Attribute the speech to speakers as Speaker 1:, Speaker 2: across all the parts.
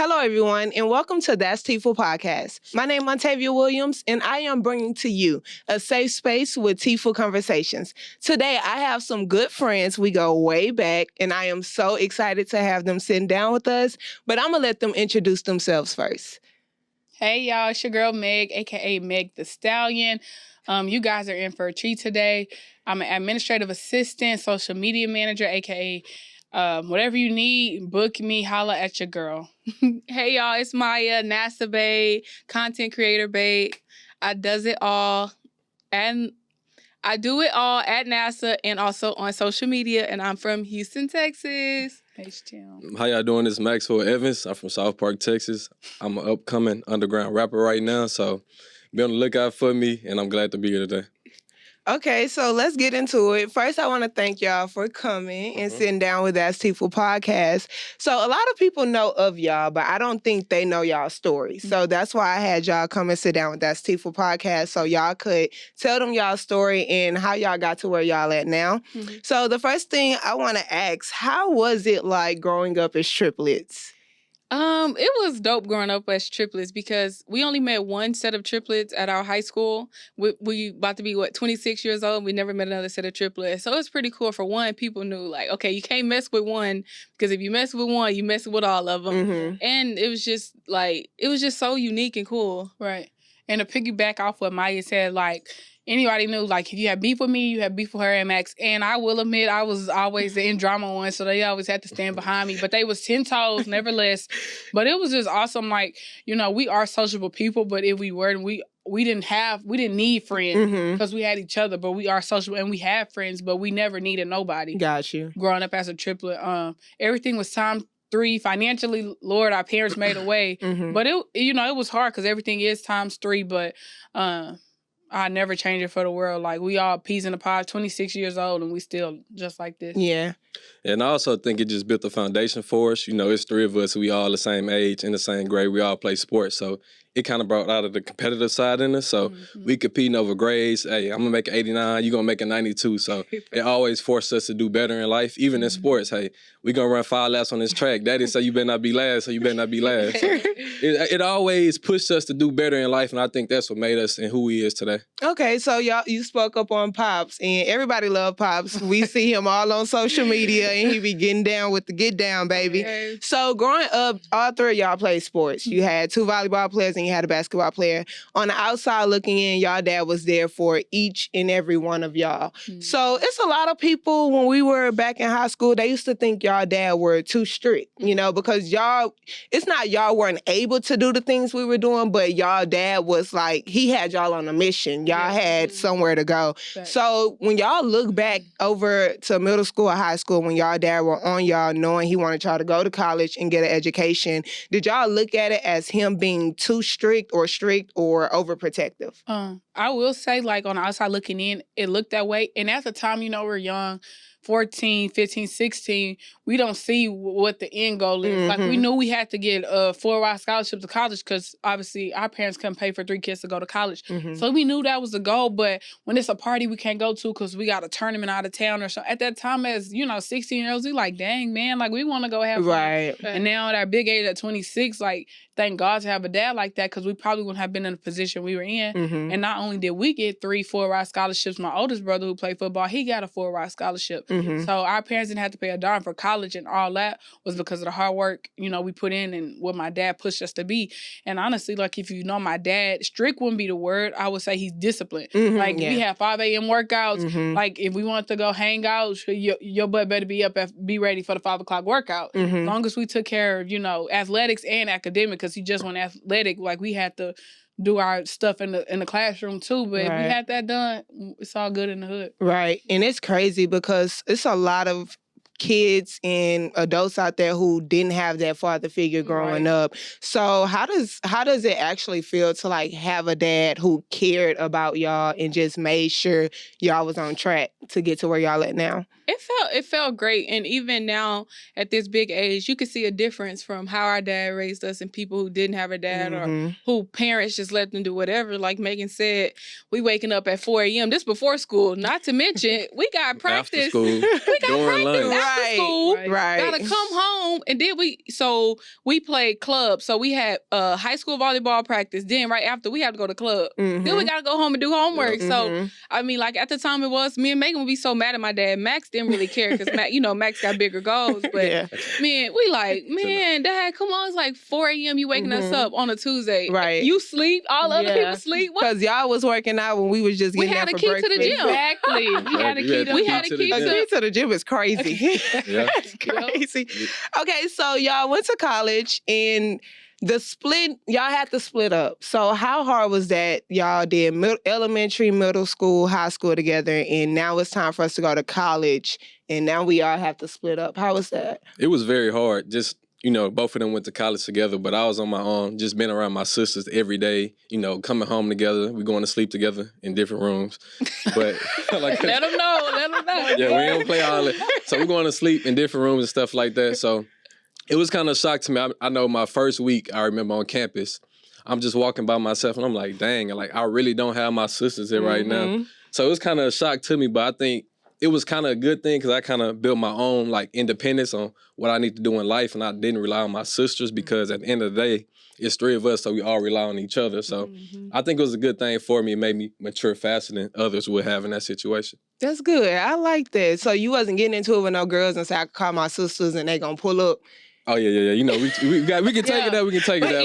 Speaker 1: Hello, everyone, and welcome to That's Teaaful podcast. My name is Montavia Williams, and I am bringing to you a safe space with Teaaful conversations. Today, I have some good friends. We go way back, and I am so excited to have them sitting down with us, but I'm going to let them introduce themselves first.
Speaker 2: Hey, y'all, it's your girl, Meg, a.k.a. Meg the Stallion. You guys are in for a treat today. I'm an administrative assistant, social media manager, a.k.a. Whatever you need, book me, holla at your girl. Hey, y'all, it's Maya, NASA babe, content creator babe. I does it all, and I do it all at NASA and also on social media, and I'm from Houston, Texas.
Speaker 3: How y'all doing? This is Maxwell Evans. I'm from South Park, Texas. I'm an upcoming underground rapper right now, so be on the lookout for me, and I'm glad to be here today.
Speaker 1: Okay, so let's get into it. First, I want to thank y'all for coming and sitting down with That's Teaaful podcast. So a lot of people know of y'all, but I don't think they know y'all's story. So that's why I had y'all come and sit down with That's Teaaful podcast so y'all could tell them y'all's story and how y'all got to where y'all at now. So the first thing I want to ask, how was it like growing up as triplets?
Speaker 2: It was dope growing up as triplets because we only met one set of triplets at our high school. We about to be, 26 years old. We never met another set of triplets. So it was pretty cool. For one, people knew, like, okay, you can't mess with one because if you mess with one, you mess with all of them. And it was just, so unique and cool. Right. And to piggyback off what Maya said, like, anybody knew, like, if you had beef with me, you had beef with her and Max. And I will admit, I was always the in drama one, so they always had to stand behind me. But they was 10 toes, never less. But it was just awesome. Like, we are sociable people, but if we weren't, we didn't need friends because we had each other. But we are sociable and we have friends, but we never needed nobody.
Speaker 1: Got you.
Speaker 2: Growing up as a triplet, everything was times 3 financially. Lord, our parents made a way, but it was hard because everything is times 3. But I never change it for the world. Like, we all peas in the pod, 26 years old, and we still just like this.
Speaker 1: Yeah.
Speaker 3: And I also think it just built the foundation for us. It's 3 of us. We all the same age, in the same grade. We all play sports. So it kind of brought out of the competitive side in us. So we competing over grades. Hey, I'm going to make an 89. You're going to make a 92. So it always forced us to do better in life. Even in sports, hey, we're going to run 5 laps on this track. Daddy said you better not be last, so you better not be last. So it always pushed us to do better in life, and I think that's what made us and who we is today.
Speaker 1: Okay, so you spoke up on Pops, and everybody love Pops. We see him all on social media, and he be getting down with the get down, baby. Okay. So growing up, all 3 of y'all played sports. You had 2 volleyball players, and you had a basketball player. On the outside looking in, y'all dad was there for each and every one of y'all. So it's a lot of people, when we were back in high school, they used to think y'all dad were too strict, because it's not y'all weren't able to do the things we were doing, but y'all dad was like, he had y'all on a mission. Y'all had somewhere to go. Right. So when y'all look back over to middle school or high school, when y'all dad were on y'all knowing he wanted y'all to go to college and get an education, did y'all look at it as him being too strict or overprotective?
Speaker 2: I will say, like, on the outside looking in, it looked that way. And at the time, we're young, 14, 15, 16, we don't see what the end goal is. Like, we knew we had to get a full-ride scholarship to college because, obviously, our parents couldn't pay for 3 kids to go to college. So we knew that was the goal. But when it's a party we can't go to because we got a tournament out of town or something, at that time, as, 16-year-olds, we like, dang, man, like, we want to go have fun.
Speaker 1: Right.
Speaker 2: And now at our big age at 26, like, thank God to have a dad like that because we probably wouldn't have been in the position we were in. And not only did we get 3 full-ride scholarships, my oldest brother who played football, he got a full-ride scholarship. So our parents didn't have to pay a dime for college, and all that was because of the hard work, we put in and what my dad pushed us to be. And honestly, like, if you know my dad, strict wouldn't be the word. I would say he's disciplined. We have 5 a.m. workouts. Like, if we want to go hang out, your butt better be up, be ready for the 5 o'clock workout. As long as we took care of, athletics and academic, because he just went athletic, like, we had to do our stuff in the classroom too. But if we had that done, it's all good in the hood.
Speaker 1: Right. And it's crazy because it's a lot of kids and adults out there who didn't have that father figure growing up. So how does it actually feel to, like, have a dad who cared about y'all and just made sure y'all was on track to get to where y'all at now?
Speaker 2: It felt great. And even now at this big age, you can see a difference from how our dad raised us and people who didn't have a dad or who parents just let them do whatever. Like Megan said, we waking up at 4 a.m. This before school. Not to mention, we got practice.
Speaker 3: After school.
Speaker 2: We got
Speaker 3: during
Speaker 2: practice
Speaker 3: lunch.
Speaker 2: to school,
Speaker 1: right.
Speaker 2: gotta come home, and then we played club. So we had high school volleyball practice. Then right after we had to go to club. Then we gotta go home and do homework. So I mean, like at the time it was me and Megan would be so mad at my dad. Max didn't really care because Max got bigger goals. But man, we like, man, Dad, come on, it's like 4 a.m. You waking us up on a Tuesday.
Speaker 1: Right.
Speaker 2: You sleep, all other people sleep.
Speaker 1: Because y'all was working out when we was just getting
Speaker 2: had
Speaker 1: out
Speaker 2: a
Speaker 1: for
Speaker 2: key
Speaker 1: breakfast.
Speaker 2: to the gym.
Speaker 4: Exactly. We had a key
Speaker 1: to the gym is crazy. It's crazy. Okay, so y'all went to college and y'all had to split up. So how hard was that? Y'all did elementary, middle school, high school together, and now it's time for us to go to college, and now we all have to split up. How was that?
Speaker 3: It was very hard. Just, both of them went to college together, but I was on my own, just being around my sisters every day, coming home together. We going to sleep together in different rooms. But
Speaker 2: let them know.
Speaker 3: Yeah, we don't play all that. So we're going to sleep in different rooms and stuff like that. So it was kind of a shock to me. I know my first week, I remember on campus, I'm just walking by myself and I'm like, dang, I really don't have my sisters here right now. So it was kind of a shock to me, but I think it was kind of a good thing because I kind of built my own independence on what I need to do in life, and I didn't rely on my sisters because at the end of the day, it's 3 of us, so we all rely on each other. So I think it was a good thing for me. It made me mature faster than others would have in that situation.
Speaker 1: That's good. I like that. So you wasn't getting into it with no girls and say I could call my sisters and they gonna pull up.
Speaker 3: Oh yeah. We can take it out. We can take it out.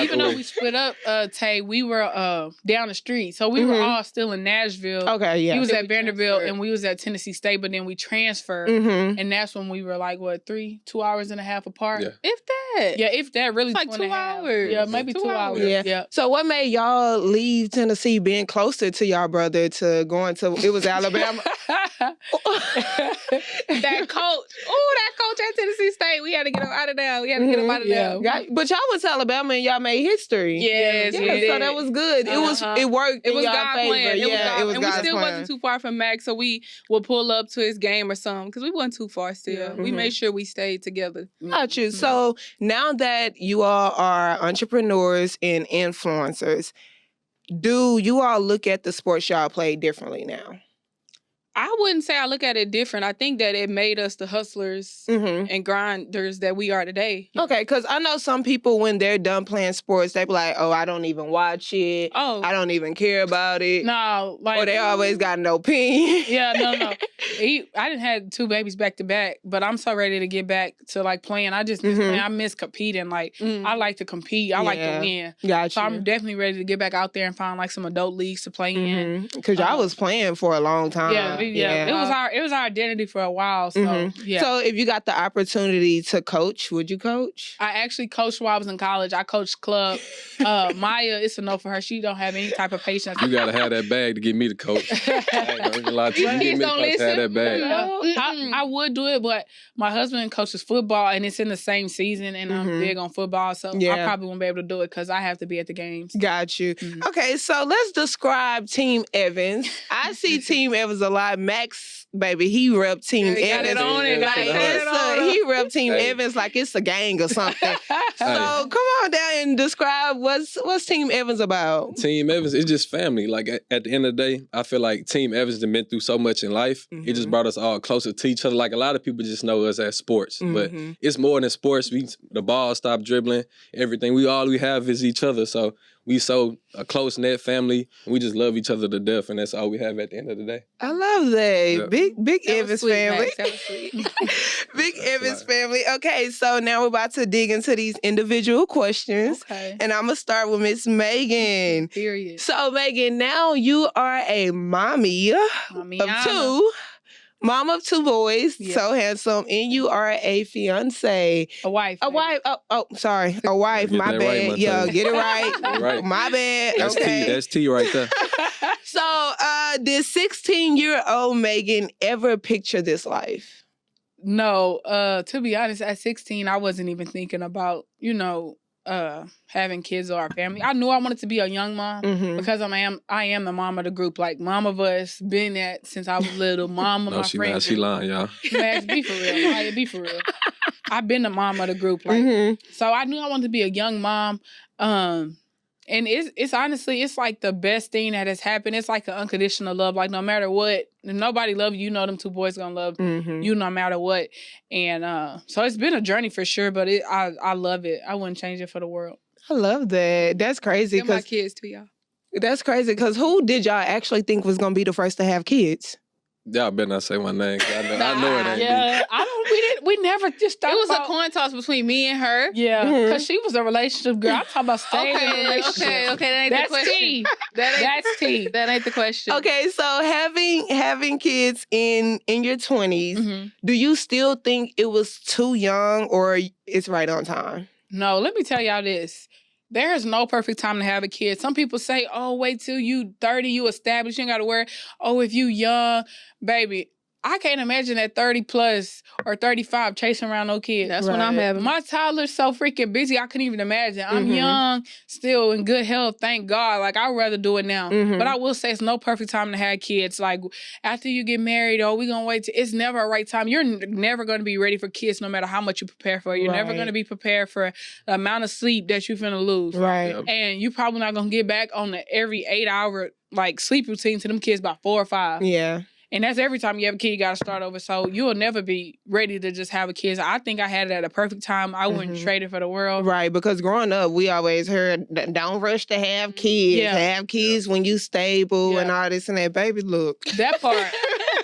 Speaker 4: Even though we split up, Tay, we were down the street, so we were all still in Nashville.
Speaker 1: Okay, yeah.
Speaker 4: He was at Vanderbilt and we was at Tennessee State, but then we transferred, and that's when we were 2 hours and a half apart.
Speaker 3: Yeah.
Speaker 2: If that.
Speaker 4: Yeah, if that really
Speaker 2: like 2 hours.
Speaker 4: Yeah, maybe 2 hours.
Speaker 1: Yeah. So what made y'all leave Tennessee, being closer to y'all brother, to going to? It was Alabama.
Speaker 2: That coach at Tennessee State, we had to get him out of there. We had to get him out of there.
Speaker 1: But y'all went to Alabama and y'all made history.
Speaker 2: Yes,
Speaker 1: so that was good. It worked.
Speaker 2: It was
Speaker 1: God's
Speaker 2: plan.
Speaker 1: It was
Speaker 2: and
Speaker 1: God's
Speaker 2: we still
Speaker 1: plan.
Speaker 2: wasn't too far from Max, so we would pull up to his game or something because we wasn't too far still. We made sure we stayed together.
Speaker 1: Got you. So now that you all are entrepreneurs and influencers, do you all look at the sports y'all play differently now?
Speaker 2: I wouldn't say I look at it different. I think that it made us the hustlers and grinders that we are today.
Speaker 1: Okay, because I know some people, when they're done playing sports, they be like, oh, I don't even watch it.
Speaker 2: Oh.
Speaker 1: I don't even care about it.
Speaker 4: No,
Speaker 1: or they always got an opinion.
Speaker 4: Yeah, no. I didn't have 2 babies back to back, but I'm so ready to get back to playing. I just miss playing. I miss competing. I like to compete. I like to win.
Speaker 1: Gotcha.
Speaker 4: So I'm definitely ready to get back out there and find some adult leagues to play in.
Speaker 1: Because y'all was playing for a long time.
Speaker 4: Yeah. It was our identity for a while. So
Speaker 1: So if you got the opportunity to coach, would you coach?
Speaker 4: I actually coached while I was in college. I coached club. Maya, it's a no for her. She don't have any type of patience.
Speaker 3: You gotta have that bag to get me to coach. I ain't gonna lie to you.
Speaker 2: Kids don't listen.
Speaker 3: Have that bag.
Speaker 4: I would do it, but my husband coaches football and it's in the same season, and I'm big on football, so I probably won't be able to do it because I have to be at the games.
Speaker 1: Got you. Okay, so let's describe Team Evans. I see Team Evans a lot. Max, baby, he rep Team Evans.
Speaker 2: Got it on it.
Speaker 1: He rep Team Evans like it's a gang or something. So come on down and describe what's Team Evans about.
Speaker 3: Team Evans, it's just family. At the end of the day, I feel like Team Evans has been through so much in life. It just brought us all closer to each other. A lot of people just know us as sports, but it's more than sports. The ball stopped dribbling, everything. All we have is each other. So we so a close-knit family, and we just love each other to death, and that's all we have at the end of the day.
Speaker 1: I love that. Yeah. Big Evans
Speaker 2: sweet,
Speaker 1: family.
Speaker 2: Max. That was sweet.
Speaker 1: Big Evans family. Okay, so now we're about to dig into these individual questions.
Speaker 2: Okay.
Speaker 1: And I'm going to start with Miss Megan.
Speaker 2: Period.
Speaker 1: So, Megan, now you are a mommy of 2. Mom of 2 boys, so handsome, and you are a fiance.
Speaker 4: A wife.
Speaker 1: A wife. Oh, sorry. A wife. My bad.
Speaker 3: Right,
Speaker 1: yeah, get it right.
Speaker 3: Right.
Speaker 1: My bad.
Speaker 3: That's
Speaker 1: okay.
Speaker 3: That's T right there.
Speaker 1: So, did 16-year-old Megan ever picture this life?
Speaker 4: No. To be honest, at 16, I wasn't even thinking about, having kids or a family. I knew I wanted to be a young mom because I am the mom of the group. Mom of us, been that since I was little. Mom of my friends.
Speaker 3: She lying, y'all.
Speaker 4: Man, be for real. Maya, be for real. I've been the mom of the group. So I knew I wanted to be a young mom. And it's honestly, it's like the best thing that has happened. It's like an unconditional love. Like no matter what, if nobody love you, them two boys gonna love you no matter what. And so it's been a journey for sure, but I love it. I wouldn't change it for the world.
Speaker 1: I love that. That's crazy.
Speaker 2: They're my kids too, y'all.
Speaker 1: That's crazy because who did y'all actually think was gonna be the first to have kids?
Speaker 3: Y'all better not say my name. 'Cause I know it ain't me.
Speaker 4: Yeah, we never just thought
Speaker 2: It was
Speaker 4: about,
Speaker 2: a coin toss between me and her.
Speaker 4: Yeah, because she was a relationship girl. I'm talking about staying in a relationship.
Speaker 2: Okay, that ain't
Speaker 4: That's
Speaker 2: the question.
Speaker 4: tea.
Speaker 2: That's
Speaker 4: tea.
Speaker 2: That ain't the question.
Speaker 1: Okay, so having kids in your 20s, do you still think it was too young or it's right on time?
Speaker 4: No, let me tell y'all this. There is no perfect time to have a kid. Some people say, oh, wait till you 30, you established, you ain't got to worry. Oh, if you young, baby. I can't imagine at 30 plus or 35 chasing around no kids.
Speaker 2: That's when I'm having.
Speaker 4: My toddler's so freaking busy, I couldn't even imagine. I'm young, still in good health, thank God. Like, I'd rather do it now. But I will say it's no perfect time to have kids. Like, after you get married, we going to wait. It's never a right time. You're never going to be ready for kids no matter how much you prepare for it. You're never going to be prepared for the amount of sleep that you're finna lose.
Speaker 1: Right.
Speaker 3: Yep.
Speaker 4: And you probably not going to get back on the every 8-hour, like, sleep routine to them kids by 4 or 5.
Speaker 1: Yeah.
Speaker 4: And that's every time you have a kid, you got to start over. So you'll never be ready to just have a kid. So I think I had it at a perfect time. I wouldn't trade it for the world.
Speaker 1: Right, because growing up, we always heard, don't rush to have kids.
Speaker 4: Yeah.
Speaker 1: Have kids when you stable and all this and that. Baby, look.
Speaker 4: That part.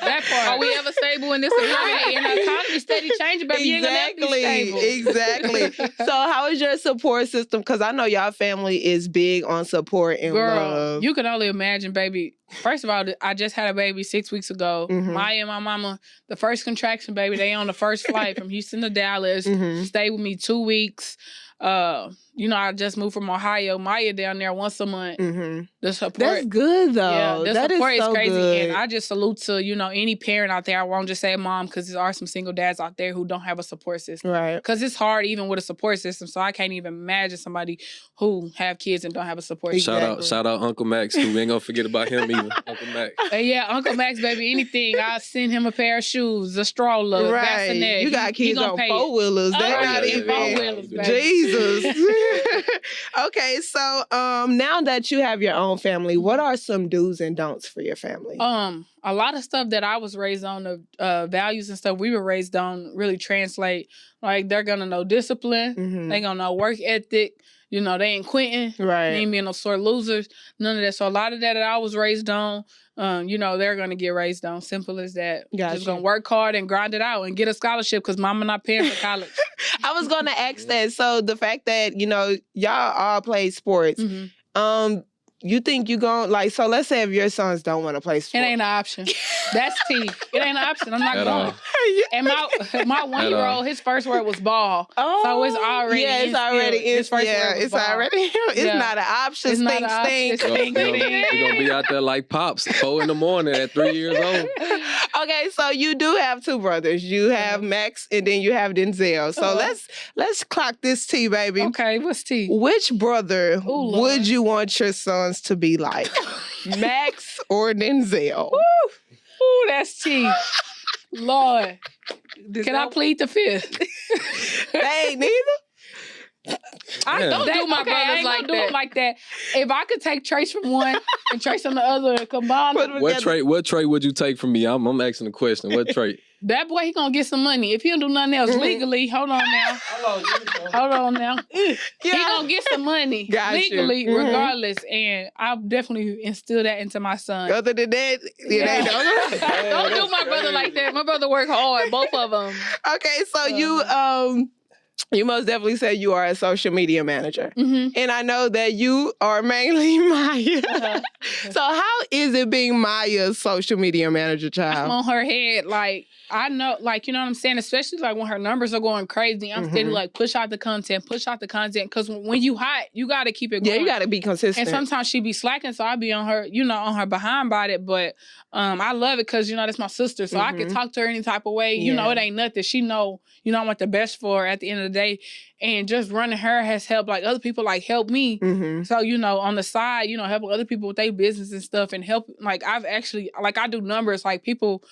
Speaker 2: Are we ever stable in this economy?
Speaker 4: And the economy steady changing, baby. You ain't gonna never be stable.
Speaker 1: Exactly. So how is your support system? Because I know y'all family is big on support and love.
Speaker 4: You can only imagine, baby. First of all, I just had a baby 6 weeks ago. Maya and my mama, the first contraction, baby, they on the first flight from Houston to Dallas. Stayed with me 2 weeks. I just moved from Ohio. Maya down there once a month. The support.
Speaker 1: That's good, though.
Speaker 4: Yeah, the
Speaker 1: that
Speaker 4: support is
Speaker 1: so
Speaker 4: crazy.
Speaker 1: good.
Speaker 4: And I just salute to, any parent out there. I won't just say mom because there are some single dads out there who don't have a support system.
Speaker 1: Right.
Speaker 4: Because it's hard even with a support system. So I can't even imagine somebody who have kids and don't have a support system.
Speaker 3: Shout out Uncle Max too. We ain't gonna forget about him either. Uncle Max.
Speaker 4: Yeah, Uncle Max, baby, anything. I'll send him a pair of shoes, a stroller, bassinet.
Speaker 1: You got kids on 4-wheelers. They're not even
Speaker 4: 4-wheelers, baby.
Speaker 1: Jesus. Okay, so now that you have your own family, what are some do's and don'ts for your family?
Speaker 4: A lot of stuff that I was raised on, the values and stuff we were raised on really translate. Like, they're gonna know discipline. They gonna know work ethic. They ain't quitting.
Speaker 1: Right.
Speaker 4: They ain't being no sore losers. None of that. So a lot of that I was raised on, they're going to get raised on. Simple as that.
Speaker 1: Gotcha.
Speaker 4: Just going to work hard and grind it out and get a scholarship because mama not paying for college.
Speaker 1: I was going to ask that. So the fact that, y'all all play sports, you think you going so let's say if your sons don't want to play sports.
Speaker 4: It ain't an option. That's T. It ain't an option. I'm not
Speaker 3: At
Speaker 4: going.
Speaker 3: all.
Speaker 4: And my 1-year-old, his first word was ball.
Speaker 1: Oh,
Speaker 4: So it's already
Speaker 1: it's already
Speaker 4: his first word was
Speaker 1: it's
Speaker 4: ball.
Speaker 1: already it's not an option.
Speaker 4: It's not an option.
Speaker 1: Stink.
Speaker 4: Stink.
Speaker 3: We're gonna be out there like Pops, 4 a.m. at 3 years old.
Speaker 1: Okay, so you do have 2 brothers. You have Max and then you have Denzel. So let's clock this T, baby.
Speaker 4: Okay, what's T?
Speaker 1: Which brother
Speaker 4: Lord.
Speaker 1: would you want your sons to be like? Max or Denzel?
Speaker 4: Ooh, that's T. Lord. Can I plead the fifth?
Speaker 1: They ain't neither.
Speaker 4: I
Speaker 3: Yeah.
Speaker 4: don't do my brothers like that. Them like that. If I could take traits from one and traits from the other and combine
Speaker 1: Put
Speaker 4: them,
Speaker 1: them
Speaker 3: What
Speaker 1: together.
Speaker 3: trait would you take from me? I'm asking a question. What trait?
Speaker 4: that boy, he gonna get some money. If he don't do nothing else legally, hold on now. He gonna get some money
Speaker 1: Got you.
Speaker 4: legally, regardless. And I'll definitely instill that into my son.
Speaker 1: Other than that,
Speaker 4: Yeah.
Speaker 1: they don't.
Speaker 2: Don't do my brother like that. My brother work hard, both of them.
Speaker 1: Okay, so you most definitely said you are a social media manager.
Speaker 4: Mm-hmm.
Speaker 1: And I know that you are mainly Maya. So how is it being Maya's social media manager,
Speaker 4: I'm
Speaker 1: child?
Speaker 4: on her head, like, I know, like, you know what I'm saying? Especially, like, when her numbers are going crazy, I'm steady, like, push out the content. Because when you hot, you got to keep it going.
Speaker 1: Yeah, you got to be consistent.
Speaker 4: And sometimes she be slacking, so I be on her, on her behind about it. But I love it because, that's my sister. So I can talk to her any type of way.
Speaker 1: Yeah.
Speaker 4: It ain't nothing. She know, I want the best for her at the end of the day. And just running her has helped, like, other people, like, help me. So, on the side, helping other people with their business and stuff and help, like, I've actually, like, I do numbers, like, people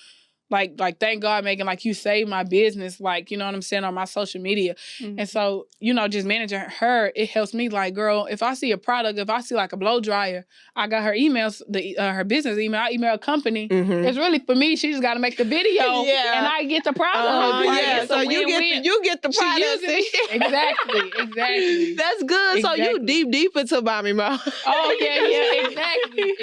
Speaker 4: like thank God, Megan, like you saved my business, like, you know what I'm saying, on my social media. And so, you know, just managing her, it helps me, like, girl, if I see a product, if I see like a blow dryer, I got her emails, her business email, I email a company. It's really for me, she just got to make the video and I get the product.
Speaker 1: Yeah, so you get the product.
Speaker 4: Exactly.
Speaker 1: That's good. So you deep into mommy mode.
Speaker 4: Oh, yeah, exactly.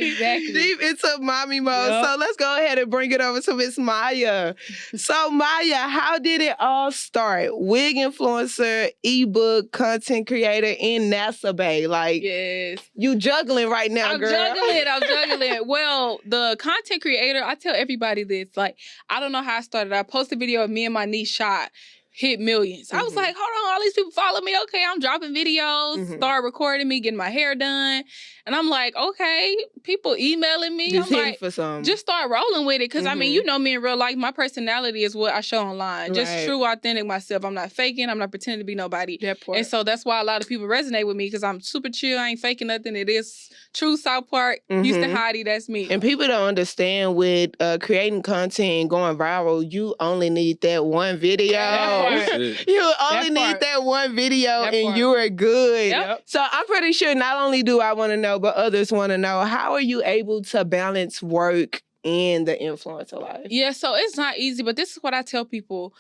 Speaker 1: Deep into mommy mode.
Speaker 4: Yep.
Speaker 1: So let's go ahead and bring it over to Miss Maya. So Maya, how did it all start? Wig influencer, ebook, content creator in NASA Bay. Like,
Speaker 2: yes,
Speaker 1: you juggling right now, girl.
Speaker 2: I'm juggling. Well, the content creator, I tell everybody this. Like, I don't know how I started. I posted a video of me and my niece shot. Hit millions. I was like, hold on, all these people follow me. Okay, I'm dropping videos, start recording me, getting my hair done. And I'm like, okay, people emailing me.
Speaker 1: Just
Speaker 2: I'm
Speaker 1: hitting
Speaker 2: like,
Speaker 1: for some.
Speaker 2: just start rolling with it. Because, I mean, you know me in real life. My personality is what I show online. Just true, authentic myself. I'm not faking. I'm not pretending to be nobody. And so that's why a lot of people resonate with me because I'm super chill. I ain't faking nothing. It is true South Park. Houston Hottie, that's me.
Speaker 1: And people don't understand with creating content and going viral, you only need that one video. You only need that one video and you are good.
Speaker 2: Yep.
Speaker 1: So I'm pretty sure not only do I want to know, but others want to know, how are you able to balance work and the influencer life?
Speaker 2: Yeah, so it's not easy, but this is what I tell people.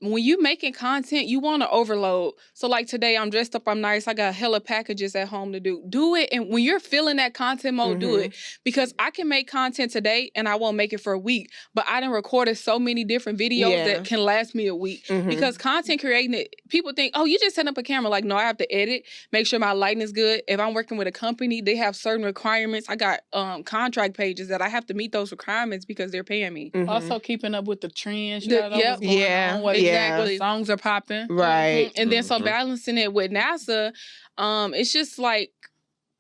Speaker 2: When you making content, you want to overload. So like today, I'm dressed up, I'm nice, I got hella packages at home to do. Do it, and when you're feeling that content mode, do it. Because I can make content today, and I won't make it for a week, but I done recorded so many different videos that can last me a week. Because content creating it, people think, oh, you just set up a camera. Like, no, I have to edit, make sure my lighting is good. If I'm working with a company, they have certain requirements. I got contract pages that I have to meet those requirements because they're paying me.
Speaker 4: Also keeping up with the trends. You know what's going on,
Speaker 2: exactly.
Speaker 4: Songs are popping.
Speaker 1: Right.
Speaker 2: And then so balancing it with NASA, it's just like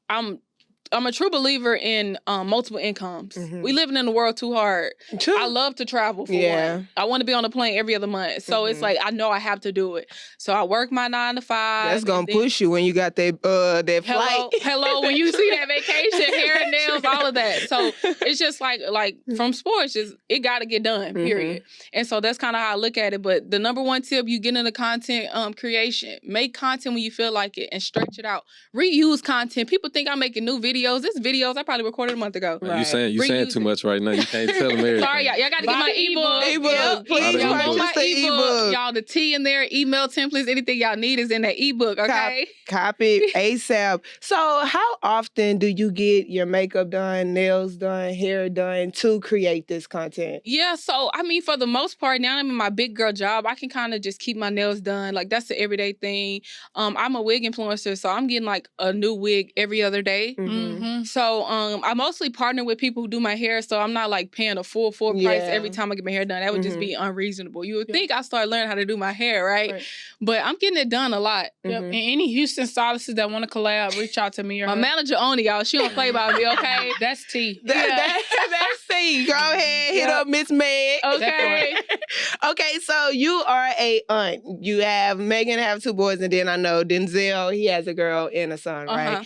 Speaker 2: I'm a true believer in multiple incomes. We living in the world too hard. I love to travel for one. I want to be on a plane every other month. So it's like I know I have to do it. So I work my 9 to 5.
Speaker 1: That's gonna push you when you got that flight.
Speaker 2: Hello, when you see that vacation, hair and nails, all of that. So it's just like from sports, just it got to get done. Period. And so that's kind of how I look at it. But the number one tip, you get into content creation. Make content when you feel like it and stretch it out. Reuse content. People think I'm making new videos. This videos I probably recorded a month ago.
Speaker 3: You saying too much right now. You can't tell them everything.
Speaker 2: Sorry, y'all got to get my ebook.
Speaker 1: Please purchase the ebook.
Speaker 2: Y'all, the tea in there, email templates, anything y'all need is in that ebook. Okay,
Speaker 1: copy ASAP. So, how often do you get your makeup done, nails done, hair done to create this content?
Speaker 2: Yeah, so I mean, for the most part, now I'm in my big girl job. I can kind of just keep my nails done. Like that's the everyday thing. I'm a wig influencer, so I'm getting like a new wig every other day. So I mostly partner with people who do my hair, so I'm not like paying a full price every time I get my hair done. That would just be unreasonable. You would think I started learning how to do my hair, right? But I'm getting it done a lot.
Speaker 4: And any Houston stylists that want to collab, reach out to me. Or
Speaker 2: my manager Oni, y'all. She don't play by me, okay?
Speaker 4: That's T.
Speaker 1: That's T. Go ahead, hit up Miss Meg.
Speaker 2: Okay.
Speaker 1: Okay, so you are a aunt. You have Megan have 2 boys, and then I know Denzel, he has a girl and a son, right?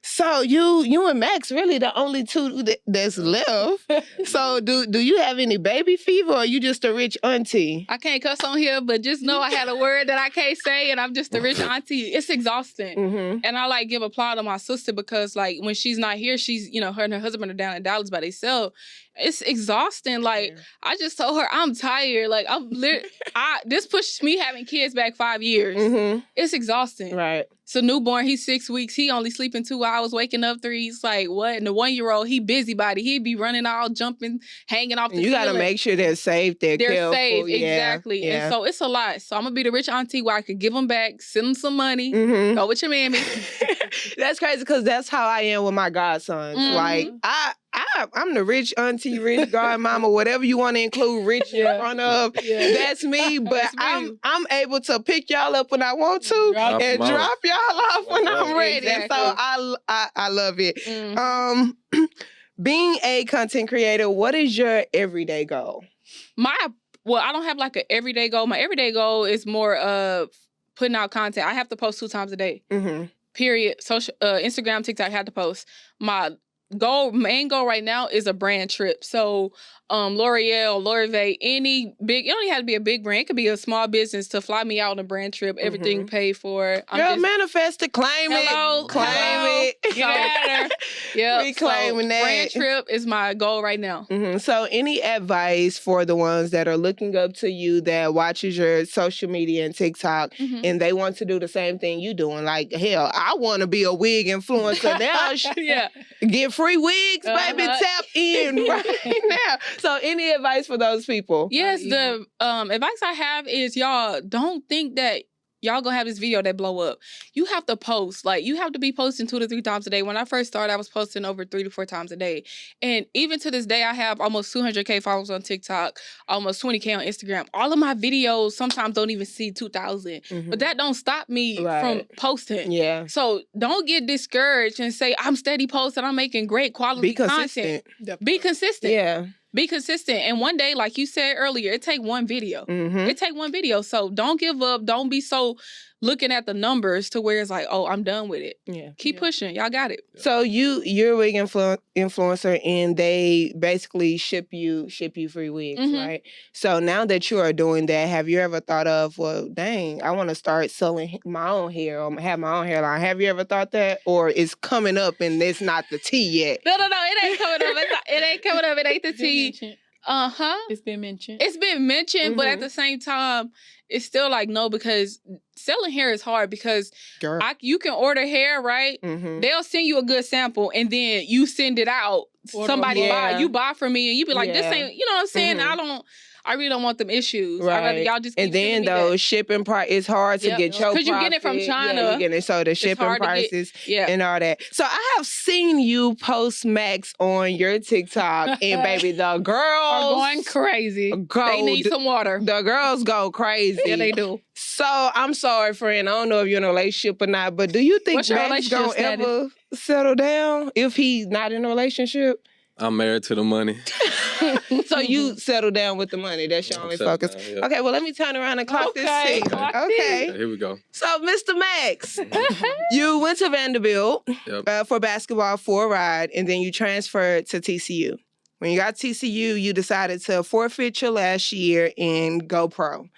Speaker 1: So you and Max really the only 2 that's left. So do you have any baby fever, or are you just a rich auntie?
Speaker 2: I can't cuss on here, but just know I had a word that I can't say, and I'm just a rich auntie. It's exhausting. And I like give applaud to my sister because like when she's not here, she's her and her husband are down in Dallas by themselves. It's exhausting. Like I just told her I'm tired. Like this pushed me having kids back 5 years. It's exhausting.
Speaker 1: Right.
Speaker 2: So newborn, he's 6 weeks. He only sleeping 2 hours, waking up 3. He's like, what? And the 1-year-old, he busybody. He'd be running all, jumping, hanging off the ceiling.
Speaker 1: You got to make sure they're safe. They're careful.
Speaker 2: Safe, exactly.
Speaker 1: Yeah.
Speaker 2: And so it's a lot. So I'm going to be the rich auntie where I can give them back, send them some money, go with your mammy.
Speaker 1: That's crazy because that's how I am with my godsons. Like, I'm the rich auntie, rich godmama, whatever you want to include rich in front of. That's me. But I'm able to pick y'all up when I want to and drop y'all off when I'm ready. Exactly. So I love it. Being a content creator, what is your everyday goal?
Speaker 2: I don't have like an everyday goal. My everyday goal is more of putting out content. I have to post 2 times a day. Period. Social, Instagram, TikTok, I have to post. My main goal right now is a brand trip. So L'Oreal, Lorive, any big, it don't even have to be a big brand. It could be a small business to fly me out on a brand trip. Everything paid for.
Speaker 1: Girl, manifest it, claim
Speaker 2: hello,
Speaker 1: it. Claim it.
Speaker 2: Get at her. Yep.
Speaker 1: We claiming that.
Speaker 2: Brand trip is my goal right now.
Speaker 1: So any advice for the ones that are looking up to you, that watches your social media and TikTok, and they want to do the same thing you doing? Like, hell, I want to be a wig influencer now.
Speaker 2: Yeah.
Speaker 1: Get free wigs, baby. Tap in right now. So any advice for those people?
Speaker 2: Yes, the advice I have is, y'all don't think that y'all gonna have this video that blow up. You have to post. Like, you have to be posting 2 to 3 times a day. When I first started, I was posting over 3 to 4 times a day. And even to this day, I have almost 200K followers on TikTok, almost 20K on Instagram. All of my videos sometimes don't even see 2,000. But that don't stop me from posting.
Speaker 1: Yeah.
Speaker 2: So don't get discouraged and say, I'm steady posting, I'm making great quality content. Be consistent.
Speaker 1: Yeah.
Speaker 2: Be consistent. And one day, like you said earlier, it take one video. It take one video. So don't give up. Don't be so looking at the numbers to where it's like, oh, I'm done with it.
Speaker 1: Yeah.
Speaker 2: Keep pushing. Y'all got it.
Speaker 1: So you're a wig influencer, and they basically ship you free wigs, right? So now that you are doing that, have you ever thought of, well, dang, I want to start selling my own hair or have my own hairline? Have you ever thought that? Or it's coming up and it's not the tea yet?
Speaker 2: No. It ain't coming up. It ain't coming up. It ain't the tea.
Speaker 4: It's been mentioned.
Speaker 2: It's been mentioned, but at the same time, it's still like, no, because selling hair is hard because you can order hair, right? They'll send you a good sample and then you send it out. Somebody buy from me and you be like, this ain't, you know what I'm saying? I really don't want them issues.
Speaker 1: Right.
Speaker 2: I'd rather y'all just keep
Speaker 1: and then those shipping price, it's hard to get your
Speaker 2: because you get it from China.
Speaker 1: Yeah, you get it. So the shipping prices and all that. So I have seen you post Max on your TikTok, and baby, the girls
Speaker 2: are going crazy. They need some water.
Speaker 1: The girls go crazy.
Speaker 2: Yeah, they do.
Speaker 1: So I'm sorry, friend. I don't know if you're in a relationship or not, but do you think Max gonna ever settle down if he's not in a relationship?
Speaker 3: I'm married to the money.
Speaker 1: So you settle down with the money. That's your only focus.
Speaker 3: Down,
Speaker 1: Okay, well, let me turn around and clock this seat. Okay.
Speaker 3: Here we go.
Speaker 1: So, Mr. Max, you went to Vanderbilt for basketball for a ride, and then you transferred to TCU. When you got to TCU, you decided to forfeit your last year and go pro.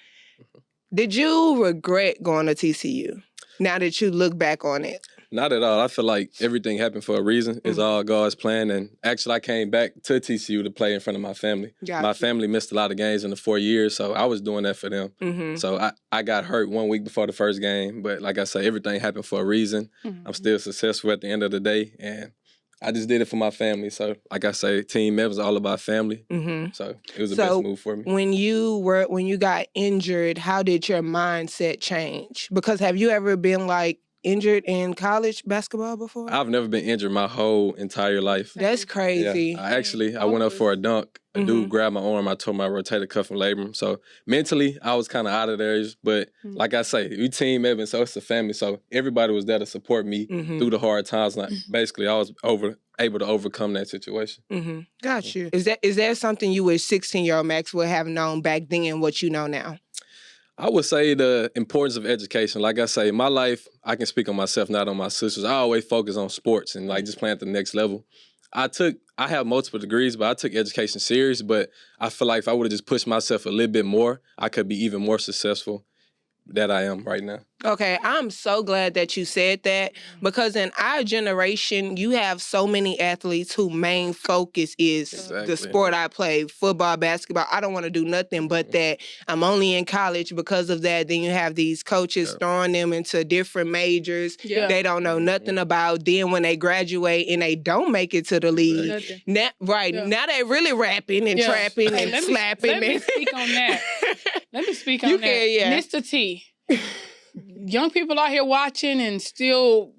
Speaker 1: Did you regret going to TCU now that you look back on it?
Speaker 3: Not at all. I feel like everything happened for a reason. It's all God's plan. And actually, I came back to TCU to play in front of my family. My family missed a lot of games in the 4 years, so I was doing that for them. So I got hurt 1 week before the first game. But like I say, everything happened for a reason. I'm still successful at the end of the day. And I just did it for my family. So like I say, Team Evans all about family. So it was the best move for me.
Speaker 1: When you got injured, how did your mindset change? Because have you ever been like injured in college basketball before?
Speaker 3: I've never been injured my whole entire life.
Speaker 1: That's crazy.
Speaker 3: Yeah. I went up for a dunk. A dude grabbed my arm. I tore my rotator cuff and labrum. So mentally, I was kind of out of there. But like I say, we Team Evans, so it's a family. So everybody was there to support me through the hard times. And basically, I was able to overcome that situation.
Speaker 1: Got you. Is there something you wish 16-year-old Max would have known back then what you know now?
Speaker 3: I would say the importance of education. Like I say, in my life, I can speak on myself, not on my sisters. I always focus on sports and like just playing at the next level. I have multiple degrees, but I took education serious. But I feel like if I would have just pushed myself a little bit more, I could be even more successful than I am right now.
Speaker 1: Okay, I'm so glad that you said that, because in our generation, you have so many athletes whose main focus is the sport I play, football, basketball. I don't want to do nothing but that. I'm only in college because of that. Then you have these coaches throwing them into different majors they don't know nothing about. Then when they graduate and they don't make it to the league, now they really rapping and trapping and slapping.
Speaker 4: Let me speak on that. Mr. T. Young people out here watching and still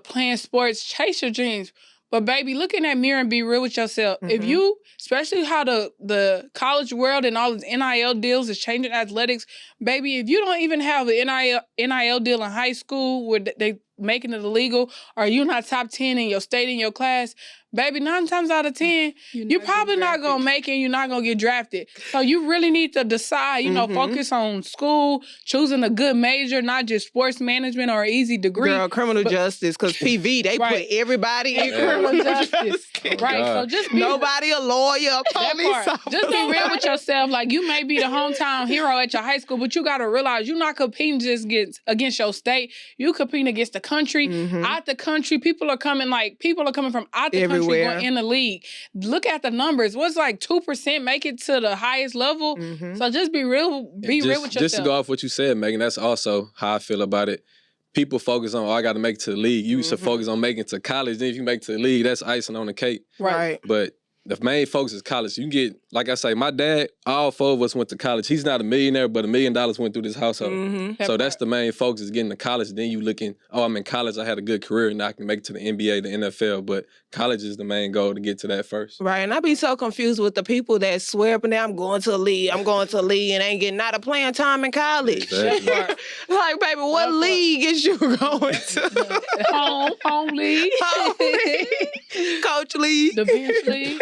Speaker 4: playing sports, chase your dreams. But baby, look in that mirror and be real with yourself. If you, especially how the college world and all the NIL deals is changing athletics, baby, if you don't even have the NIL deal in high school where they making it illegal, or you're not top 10 in your state in your class, baby, 9 times out of 10, you're probably not going to make it and you're not going to get drafted. So you really need to decide, you know, focus on school, choosing a good major, not just sports management or an easy degree.
Speaker 1: Girl, criminal justice, because PV, they put everybody in criminal justice.
Speaker 4: Right, so just be...
Speaker 1: Nobody a lawyer, police officer.
Speaker 4: Just be real with yourself. Like, you may be the hometown hero at your high school, but you got to realize you're not competing just against your state. You competing against the country. Out the country, people are coming from out the country going in the league. Look at the numbers. What's like 2% make it to the highest level? So just be real with yourself.
Speaker 3: Just to go off what you said, Megan, that's also how I feel about it. People focus on, I got to make it to the league. You used to focus on making it to college. Then if you make it to the league, that's icing on the cake.
Speaker 1: Right.
Speaker 3: But the main focus is college. You can get, like I say, my dad, all 4 of us went to college. He's not a millionaire, but $1 million went through this household. So that's the main focus, is getting to college. Then you looking, I'm in college, I had a good career, and I can make it to the NBA, the NFL. But college is the main goal, to get to that first.
Speaker 1: Right, and I be so confused with the people that swear up and down, I'm going to the league, and ain't getting out of playing time in college.
Speaker 3: Exactly.
Speaker 1: Like, baby, what league is you going to?
Speaker 4: Home league.
Speaker 1: Coach league.
Speaker 4: The bench league.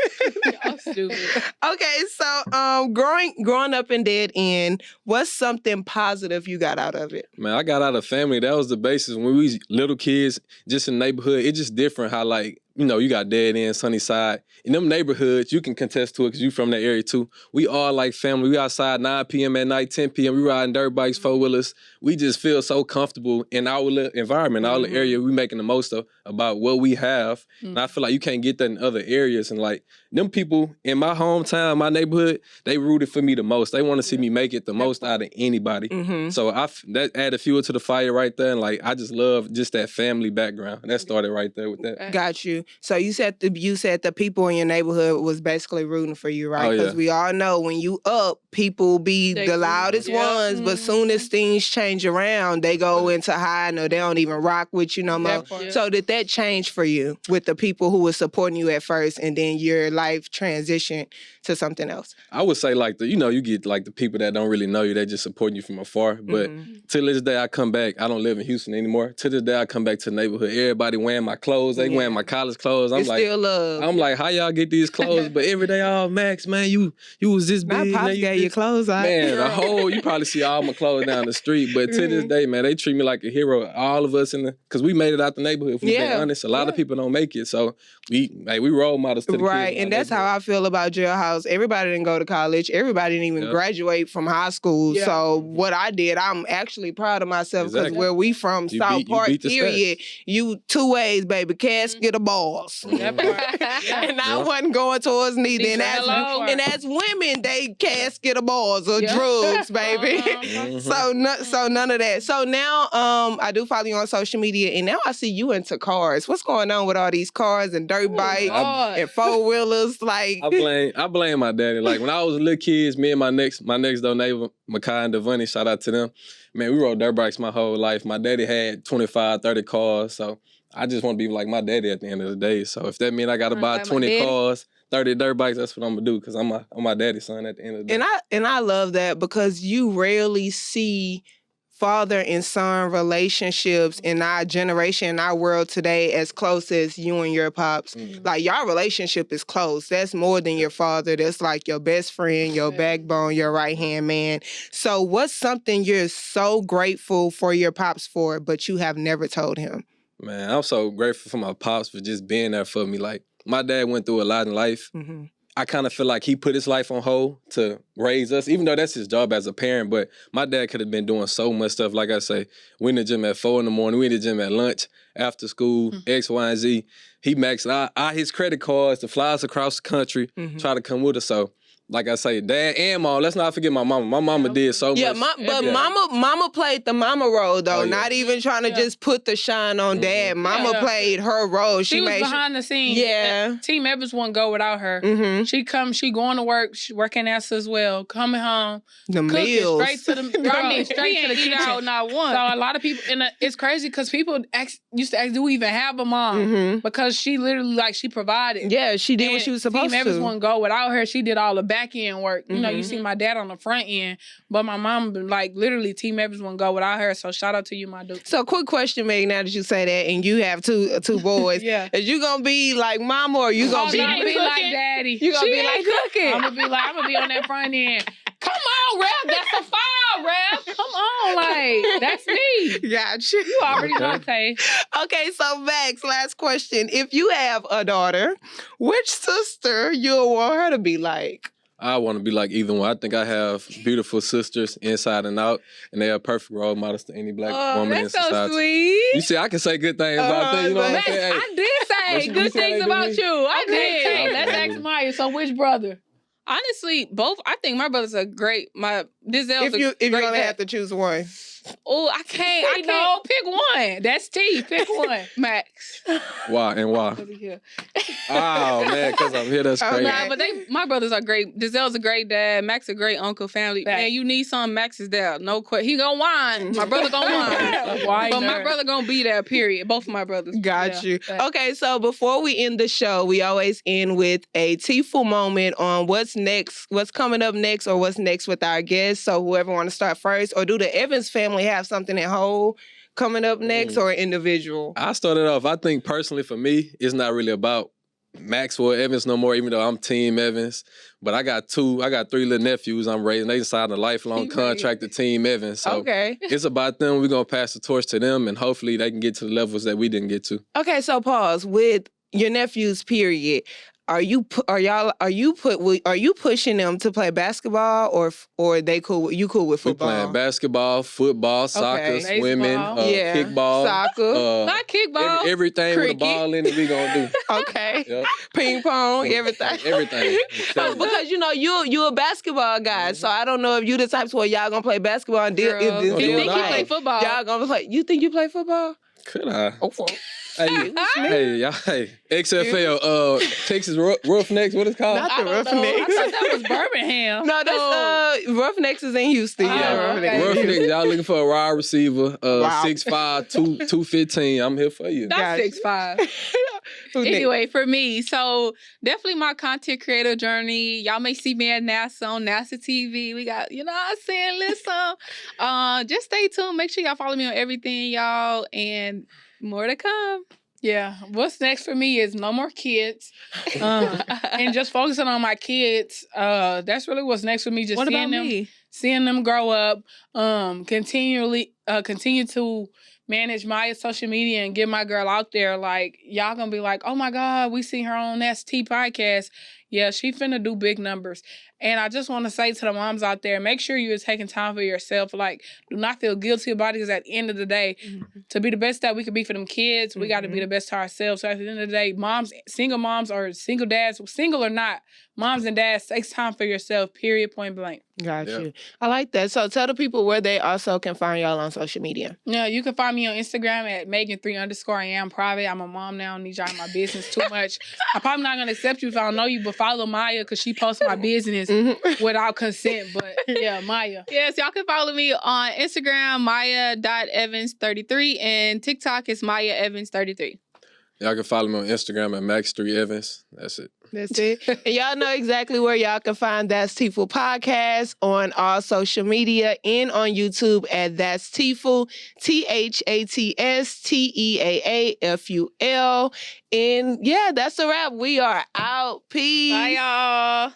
Speaker 4: I'm stupid.
Speaker 1: Okay, so growing up in Dead End, what's something positive you got out of it?
Speaker 3: Man, I got out of family. That was the basis. When we was little kids, just in the neighborhood, it's just different how, like, you know, you got Dead End, Sunnyside. In them neighborhoods, you can contest to it because you from that area too. We all like family. We outside 9 p.m. at night, 10 p.m. We riding dirt bikes, 4-wheelers. We just feel so comfortable in our environment, our area. We making the most of about what we have. And I feel like you can't get that in other areas. And like, them people in my hometown, my neighborhood, they rooted for me the most. They want to see me make it the most out of anybody. So that added fuel to the fire right there. And like, I just love just that family background. That started right there with that.
Speaker 1: Got you. So you said the people in your neighborhood was basically rooting for you, right? Because we all know when you up, people be the loudest ones, but soon as things change around, they go into hiding or they don't even rock with you no more. So did that change for you with the people who were supporting you at first, and then your life transitioned to something else?
Speaker 3: I would say like you get like the people that don't really know you, they just supporting you from afar. But till this day I come back, I don't live in Houston anymore. To this day I come back to the neighborhood. Everybody wearing my clothes, they wearing my college clothes. I'm like,
Speaker 1: still love.
Speaker 3: I'm like, how y'all get these clothes? But every day, Max, man, you was this big.
Speaker 1: My pops gave your clothes out.
Speaker 3: Man, you probably see all my clothes down the street. But to this day, man, they treat me like a hero. All of us because we made it out the neighborhood, if we're being honest. A lot of people don't make it. So we role models to the kids.
Speaker 1: Right, and that's how I feel about Jailhouse. Everybody didn't go to college. Everybody didn't even graduate from high school. So what I did, I'm actually proud of myself because where we from, South Park, period, you 2 ways, baby, casket or balls. And I wasn't going towards neither. And as women, they casket or balls or drugs, baby. So none of that. So now I do follow you on social media, and now I see you into cars. What's going on with all these cars and dirt bikes and 4-wheelers? Like,
Speaker 3: I blame my daddy. Like when I was a little kids, me and my next door neighbor, Makai and Devonnie, shout out to them. Man, we rode dirt bikes my whole life. My daddy had 25, 30 cars, so I just want to be like my daddy at the end of the day. So if that means I got to buy 20 cars, 30 dirt bikes, that's what I'm going to do because I'm my daddy's son at the end of the day.
Speaker 1: And I love that because you rarely see father and son relationships in our generation, in our world today, as close as you and your pops. Like, your relationship is close. That's more than your father. That's like your best friend, your backbone, your right-hand man. So what's something you're so grateful for your pops for, but you have never told him?
Speaker 3: Man, I'm so grateful for my pops for just being there for me. Like, my dad went through a lot in life. I kind of feel like he put his life on hold to raise us, even though that's his job as a parent. But my dad could have been doing so much stuff. Like I say, we in the gym at 4 a.m, we in the gym at lunch, after school, X, Y, and Z. He maxed out his credit cards to fly us across the country, try to come with us. So, like I say, dad and mom. Let's not forget my mama. My mama did so much.
Speaker 1: Mama played the mama role though. Not even trying to just put the shine on dad. Mama played her role.
Speaker 4: She was behind the scenes. Yeah. Team Evans wouldn't go without her. She going to work, working us as well, coming home, cooking
Speaker 1: meals.
Speaker 4: straight to the kitchen. Not one. So a lot of people, and it's crazy because people used to ask, do we even have a mom? Because she literally she provided.
Speaker 1: Yeah, she did what she was supposed to.
Speaker 4: Team Evans wouldn't go without her. She did all the back end work. You know, you see my dad on the front end, but my mom, like, literally, Team Evans wouldn't go without her. So shout out to you, my dude.
Speaker 1: So quick question, Meg, now that you say that, and you have two boys.
Speaker 4: Yeah.
Speaker 1: Is you gonna be like mama, or you gonna
Speaker 4: She
Speaker 1: be
Speaker 4: ain't be like daddy.
Speaker 1: You gonna
Speaker 4: She
Speaker 1: be like
Speaker 4: ain't
Speaker 1: cooking?
Speaker 4: I'm gonna be on that front end. Come on, Rep. That's a foul, Rep. Come on, like, that's me.
Speaker 1: Gotcha.
Speaker 4: You already know, Tay.
Speaker 1: Okay, so Max, last question. If you have a daughter, which sister you'll want her to be like?
Speaker 3: I want to be like either one. I think I have beautiful sisters inside and out, and they are perfect role models to any black woman in
Speaker 2: That's
Speaker 3: society.
Speaker 2: so sweet.
Speaker 3: You see, I can say good things about them. You know what I'm
Speaker 2: Max,
Speaker 3: saying? Hey,
Speaker 2: I did
Speaker 3: But
Speaker 2: say
Speaker 3: you
Speaker 2: good
Speaker 3: see how they
Speaker 2: things
Speaker 3: do
Speaker 2: about
Speaker 3: me?
Speaker 2: you. I
Speaker 4: Okay,
Speaker 2: did.
Speaker 4: Tay, let's ask Maya. So which brother?
Speaker 2: Honestly, both. I think my brothers are great. Dizel's
Speaker 1: If you
Speaker 2: great
Speaker 1: only
Speaker 2: dad.
Speaker 1: have to choose one.
Speaker 2: Oh, I can't. I can't.
Speaker 4: No, pick one. That's T. Pick one.
Speaker 2: Max.
Speaker 3: why and why? Oh man, because I'm here. That's
Speaker 1: Okay.
Speaker 3: crazy.
Speaker 2: Nah, but my brothers are great. Dizel's a great dad. Max a great uncle. Family.
Speaker 4: Fact.
Speaker 2: Man, you need some. Max is there. No question. He gonna whine. My brother gonna whine.
Speaker 4: Why
Speaker 2: But my
Speaker 4: not?
Speaker 2: brother gonna be there. Period. Both of my brothers.
Speaker 1: Got you.
Speaker 4: fact.
Speaker 1: Okay, so before we end the show, we always end with a Teaaful moment on what's next, what's coming up next, or what's next with our guests. So whoever want to start first, or do the Evans family have something at whole coming up next, or individual?
Speaker 3: I started off. I think personally for me, it's not really about Maxwell Evans no more, even though I'm Team Evans. But I got three little nephews I'm raising. They signed a lifelong contract to Team Evans. So
Speaker 1: Okay.
Speaker 3: it's about them. We're going to pass the torch to them, and hopefully they can get to the levels that we didn't get to.
Speaker 1: Okay, so pause with your nephews. Period. Are you pushing them to play basketball, or they cool? You cool with
Speaker 3: We
Speaker 1: football?
Speaker 3: playing basketball, football, soccer,
Speaker 1: Okay.
Speaker 3: swimming,
Speaker 4: Baseball.
Speaker 1: Yeah.
Speaker 3: kickball.
Speaker 1: Soccer.
Speaker 2: Not kickball.
Speaker 3: Everything
Speaker 1: Cricket.
Speaker 3: with a ball in it, we going to do.
Speaker 1: Okay.
Speaker 3: Yep.
Speaker 1: Ping pong, everything.
Speaker 3: Everything.
Speaker 1: Because you a basketball guy, so I don't know if you the types where y'all gonna play basketball and deal.
Speaker 2: Girl,
Speaker 1: If
Speaker 2: you think
Speaker 3: life.
Speaker 2: he play football?
Speaker 1: Y'all gonna play? You think you play football?
Speaker 3: Could I?
Speaker 1: Oh, fuck.
Speaker 3: Hey, y'all, XFL, Texas Roughnecks, what it's called?
Speaker 1: Not
Speaker 4: I
Speaker 1: the
Speaker 4: don't know. I
Speaker 1: Roughnecks.
Speaker 4: thought that was Birmingham.
Speaker 1: No, that's Roughnecks is in Houston.
Speaker 4: Oh,
Speaker 1: Yeah,
Speaker 4: okay.
Speaker 3: Roughnecks, y'all looking for a wide receiver,
Speaker 1: Wow.
Speaker 3: 6'5", 215. I'm here for you.
Speaker 2: Not
Speaker 1: Gotcha.
Speaker 2: 6'5".
Speaker 1: Who's next?
Speaker 2: Anyway, for me, so definitely my content creator journey. Y'all may see me at NASA on NASA TV. We got, you know what I'm saying, listen. Just stay tuned. Make sure y'all follow me on everything, y'all, and more to come.
Speaker 4: Yeah. What's next for me is no more kids. And just focusing on my kids. That's really what's next for me. Just
Speaker 2: What
Speaker 4: seeing
Speaker 2: about
Speaker 4: them,
Speaker 2: me?
Speaker 4: seeing them grow up. Continue to manage my social media and get my girl out there. Like, y'all gonna be like, oh my God, we see her on ST podcast. Yeah, she finna do big numbers. And I just want to say to the moms out there, make sure you're taking time for yourself. Like, do not feel guilty about it, because at the end of the day, to be the best that we could be for them kids, we got to be the best to ourselves. So at the end of the day, moms, single moms or single dads, single or not, moms and dads, take time for yourself, period, point blank.
Speaker 1: Got
Speaker 3: Yeah.
Speaker 1: you. I like that. So tell the people where they also can find y'all on social media.
Speaker 4: Yeah, you can find me on Instagram at Megan3_. I am private. I'm a mom now. I don't need y'all in my business too much. I'm probably not going to accept you if I don't know you, but follow Maya because she posts my business without consent. But yeah, Maya.
Speaker 2: Yes, y'all can follow me on Instagram, Maya.Evans33, and TikTok is MayaEvans33.
Speaker 3: Y'all can follow me on Instagram at Max3Evans. That's it.
Speaker 1: That's it. And y'all know exactly where y'all can find That's Teaaful Podcast on all social media and on YouTube at That's Teaaful, THATSTEAAFUL. And yeah, that's a wrap. We are out. Peace.
Speaker 2: Bye, y'all.